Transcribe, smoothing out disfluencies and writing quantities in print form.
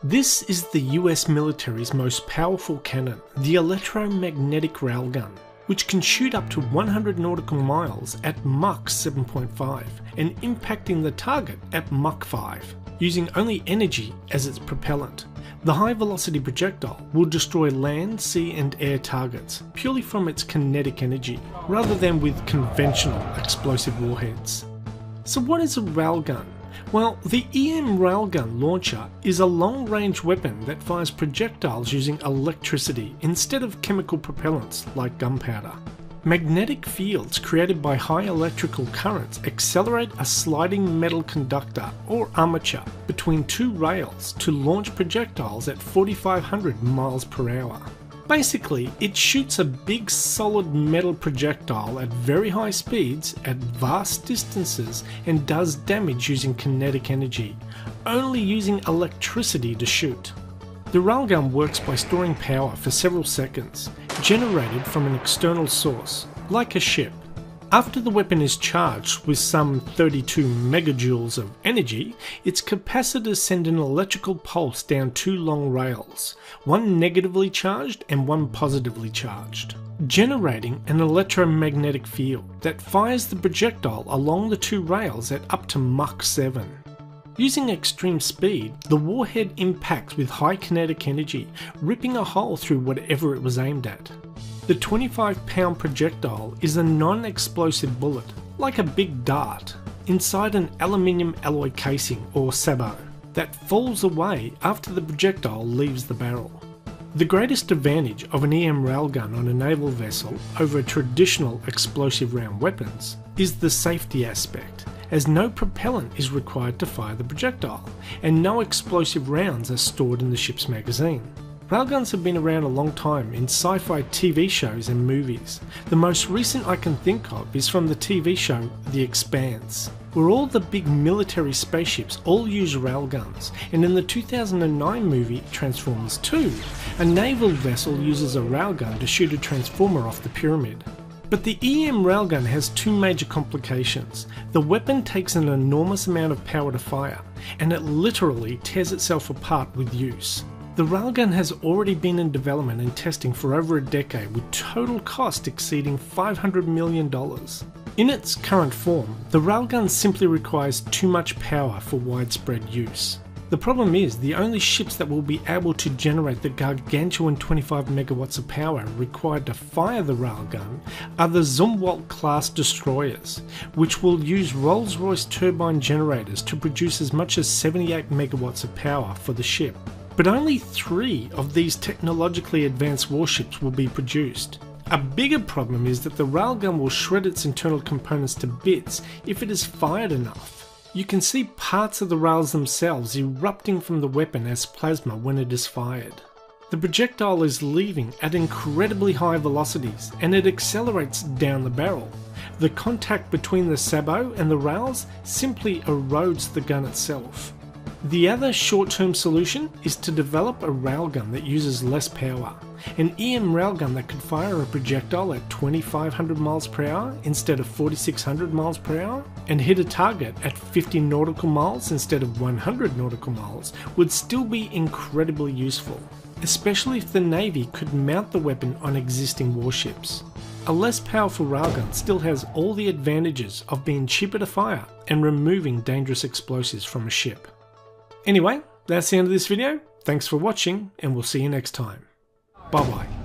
This is the US military's most powerful cannon, the Electromagnetic Railgun, which can shoot up to 100 nautical miles at Mach 7.5 and impacting the target at Mach 5, using only energy as its propellant. The high-velocity projectile will destroy land, sea and air targets purely from its kinetic energy, rather than with conventional explosive warheads. So what is a railgun? Well, the EM Railgun launcher is a long-range weapon that fires projectiles using electricity instead of chemical propellants like gunpowder. Magnetic fields created by high electrical currents accelerate a sliding metal conductor or armature between two rails to launch projectiles at 4,500 miles per hour. Basically, it shoots a big solid metal projectile at very high speeds at vast distances and does damage using kinetic energy, only using electricity to shoot. The railgun works by storing power for several seconds, generated from an external source, like a ship. After the weapon is charged with some 32 megajoules of energy, its capacitors send an electrical pulse down two long rails, one negatively charged and one positively charged, generating an electromagnetic field that fires the projectile along the two rails at up to Mach 7. Using extreme speed, the warhead impacts with high kinetic energy, ripping a hole through whatever it was aimed at. The 25-pound projectile is a non-explosive bullet, like a big dart, inside an aluminium alloy casing or sabot, that falls away after the projectile leaves the barrel. The greatest advantage of an EM railgun on a naval vessel over traditional explosive round weapons is the safety aspect, as no propellant is required to fire the projectile, and no explosive rounds are stored in the ship's magazine. Railguns have been around a long time in sci-fi TV shows and movies. The most recent I can think of is from the TV show The Expanse, where all the big military spaceships all use railguns, and in the 2009 movie Transformers 2, a naval vessel uses a railgun to shoot a transformer off the pyramid. But the EM railgun has two major complications. The weapon takes an enormous amount of power to fire, and it literally tears itself apart with use. The railgun has already been in development and testing for over a decade, with total cost exceeding $500 million. In its current form, the railgun simply requires too much power for widespread use. The problem is, the only ships that will be able to generate the gargantuan 25 megawatts of power required to fire the railgun are the Zumwalt class destroyers, which will use Rolls-Royce turbine generators to produce as much as 78 megawatts of power for the ship. But only 3 of these technologically advanced warships will be produced. A bigger problem is that the railgun will shred its internal components to bits if it is fired enough. You can see parts of the rails themselves erupting from the weapon as plasma when it is fired. The projectile is leaving at incredibly high velocities and it accelerates down the barrel. The contact between the sabot and the rails simply erodes the gun itself. The other short-term solution is to develop a railgun that uses less power. An EM railgun that could fire a projectile at 2,500 miles per hour instead of 4,600 miles per hour and hit a target at 50 nautical miles instead of 100 nautical miles would still be incredibly useful, especially if the Navy could mount the weapon on existing warships. A less powerful railgun still has all the advantages of being cheaper to fire and removing dangerous explosives from a ship. Anyway, that's the end of this video. Thanks for watching and we'll see you next time. Bye bye.